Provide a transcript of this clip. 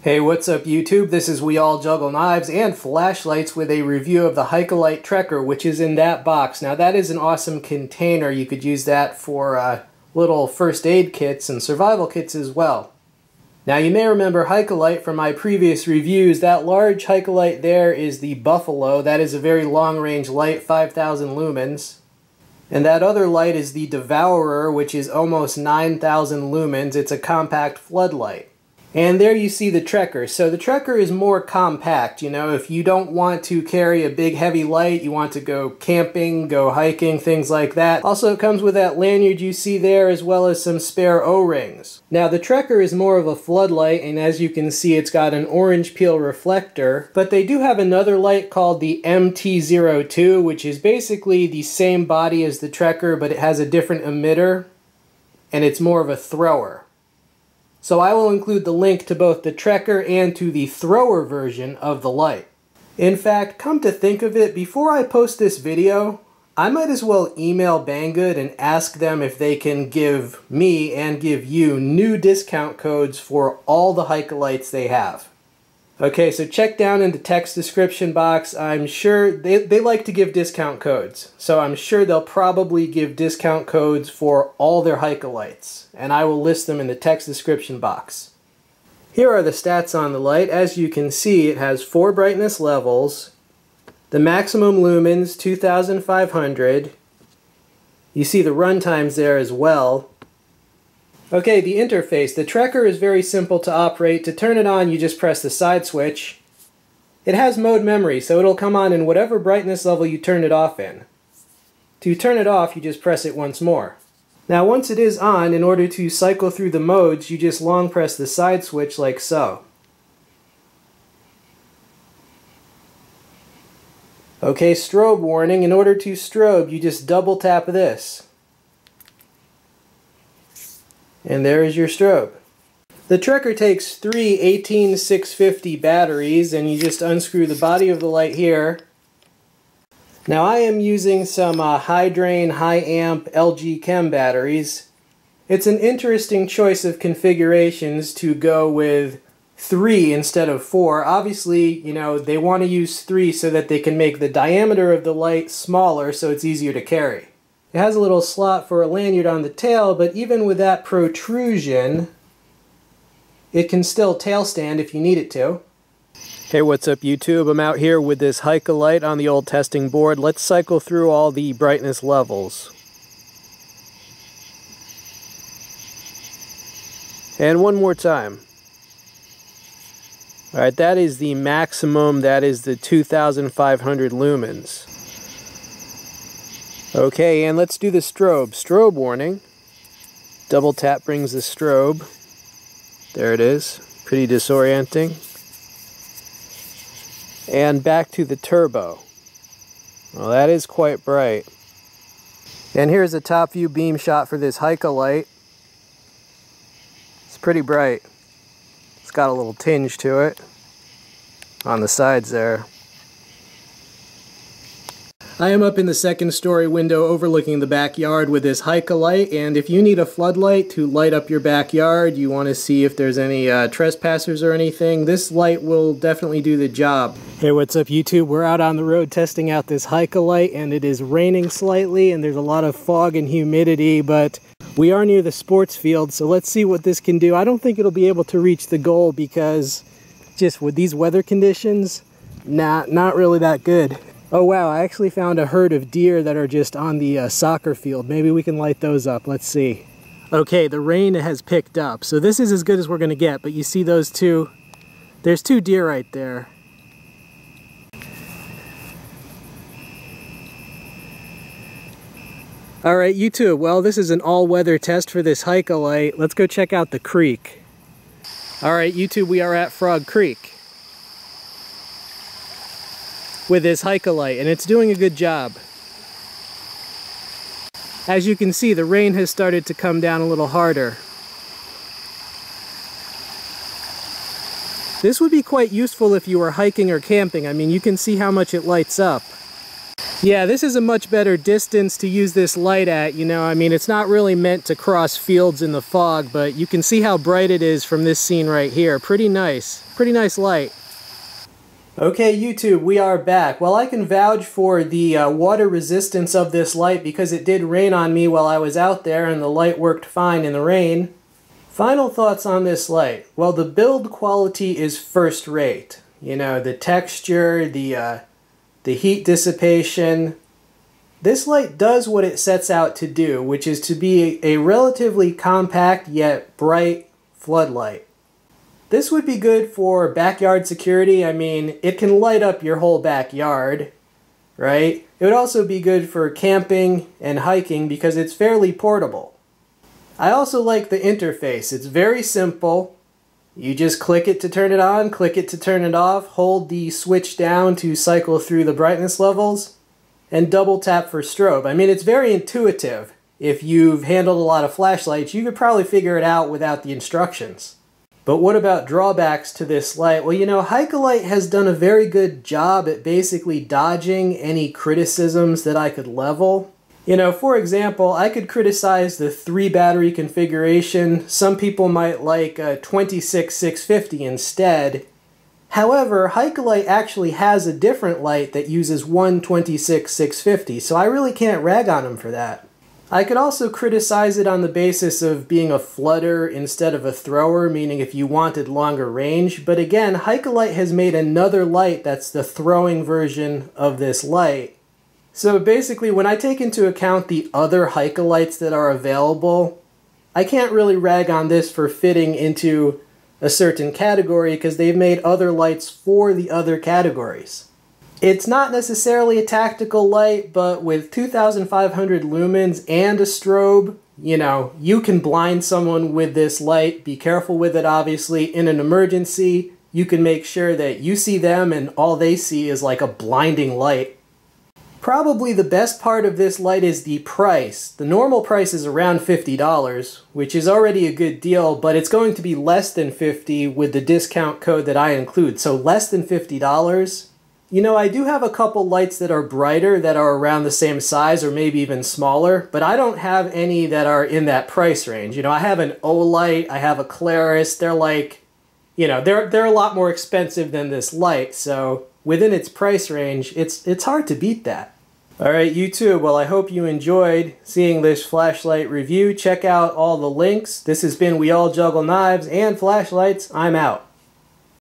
Hey, what's up YouTube? This is We All Juggle Knives and Flashlights with a review of the Haikelite Trekker, which is in that box. Now that is an awesome container. You could use that for little first aid kits and survival kits as well. Now you may remember Haikelite from my previous reviews. That large Haikelite there is the Buffalo. That is a very long range light, 5,000 lumens. And that other light is the Devourer, which is almost 9,000 lumens. It's a compact floodlight. And there you see the Trekker. So the Trekker is more compact. You know, if you don't want to carry a big heavy light, you want to go camping, go hiking, things like that. Also, it comes with that lanyard you see there, as well as some spare O-rings. Now the Trekker is more of a floodlight, and as you can see, it's got an orange peel reflector. But they do have another light called the MT02, which is basically the same body as the Trekker, but it has a different emitter, and it's more of a thrower. So I will include the link to both the Trekker and to the thrower version of the light. In fact, come to think of it, before I post this video, I might as well email Banggood and ask them if they can give me and give you new discount codes for all the Haikelites they have. Okay, so check down in the text description box. I'm sure they like to give discount codes, so I'm sure they'll probably give discount codes for all their Haikelites, and I will list them in the text description box. Here are the stats on the light. As you can see, it has 4 brightness levels, the maximum lumens 2,500. You see the run times there as well. Okay, the interface. The Trekker is very simple to operate. To turn it on, you just press the side switch. It has mode memory, so it'll come on in whatever brightness level you turn it off in. To turn it off, you just press it once more. Now once it is on, in order to cycle through the modes, you just long press the side switch like so. Okay, strobe warning. In order to strobe, you just double tap this. And there is your strobe. The Trekker takes 3 18650 batteries, and you just unscrew the body of the light here. Now I am using some high drain, high amp LG Chem batteries. It's an interesting choice of configurations to go with 3 instead of 4. Obviously, you know, they want to use 3 so that they can make the diameter of the light smaller so it's easier to carry. It has a little slot for a lanyard on the tail, but even with that protrusion, it can still tail stand if you need it to. Hey, what's up YouTube? I'm out here with this Haikelite on the old testing board. Let's cycle through all the brightness levels. And one more time. Alright, that is the maximum, that is the 2,500 lumens. Okay, and let's do the strobe. Strobe warning. Double tap brings the strobe. There it is. Pretty disorienting. And back to the turbo. Well, that is quite bright. And here's a top view beam shot for this Haikelite. It's pretty bright. It's got a little tinge to it on the sides there. I am up in the second story window overlooking the backyard with this Haikelite, and if you need a floodlight to light up your backyard, you want to see if there's any trespassers or anything, this light will definitely do the job. Hey, what's up YouTube? We're out on the road testing out this Haikelite, and it is raining slightly and there's a lot of fog and humidity, but we are near the sports field, so let's see what this can do. I don't think it'll be able to reach the goal because just with these weather conditions, not really that good. Oh wow, I actually found a herd of deer that are just on the soccer field. Maybe we can light those up. Let's see. Okay, the rain has picked up. So this is as good as we're going to get, but you see those two? There's 2 deer right there. Alright YouTube, well this is an all-weather test for this Haikelite. Let's go check out the creek. Alright YouTube, we are at Frog Creek with this Haikelite, and it's doing a good job. As you can see, the rain has started to come down a little harder. This would be quite useful if you were hiking or camping. I mean, you can see how much it lights up. Yeah, this is a much better distance to use this light at, you know. I mean, it's not really meant to cross fields in the fog, but you can see how bright it is from this scene right here. Pretty nice light. Okay, YouTube, we are back. Well, I can vouch for the water resistance of this light because it did rain on me while I was out there and the light worked fine in the rain. Final thoughts on this light. Well, the build quality is first rate. You know, the texture, the heat dissipation. This light does what it sets out to do, which is to be a relatively compact yet bright floodlight. This would be good for backyard security. I mean, it can light up your whole backyard, right? It would also be good for camping and hiking because it's fairly portable. I also like the interface. It's very simple. You just click it to turn it on, click it to turn it off, hold the switch down to cycle through the brightness levels, and double tap for strobe. I mean, it's very intuitive. If you've handled a lot of flashlights, you could probably figure it out without the instructions. But what about drawbacks to this light? Well, you know, Haikelite has done a very good job at basically dodging any criticisms that I could level. You know, for example, I could criticize the 3-battery configuration. Some people might like a 26-650 instead. However, Haikelite actually has a different light that uses one 26-650, so I really can't rag on them for that. I could also criticize it on the basis of being a flooder instead of a thrower, meaning if you wanted longer range. But again, Haikelite has made another light that's the throwing version of this light. So basically, when I take into account the other Haikelites that are available, I can't really rag on this for fitting into a certain category because they've made other lights for the other categories. It's not necessarily a tactical light, but with 2,500 lumens and a strobe, you know, you can blind someone with this light. Be careful with it, obviously. In an emergency, you can make sure that you see them and all they see is like a blinding light. Probably the best part of this light is the price. The normal price is around $50, which is already a good deal, but it's going to be less than $50 with the discount code that I include, so less than $50. You know, I do have a couple lights that are brighter that are around the same size or maybe even smaller, but I don't have any that are in that price range. You know, I have an Olight, I have a Claris, they're like, you know, they're a lot more expensive than this light, so within its price range, it's hard to beat that. Alright YouTube, well I hope you enjoyed seeing this flashlight review. Check out all the links. This has been We All Juggle Knives and Flashlights. I'm out.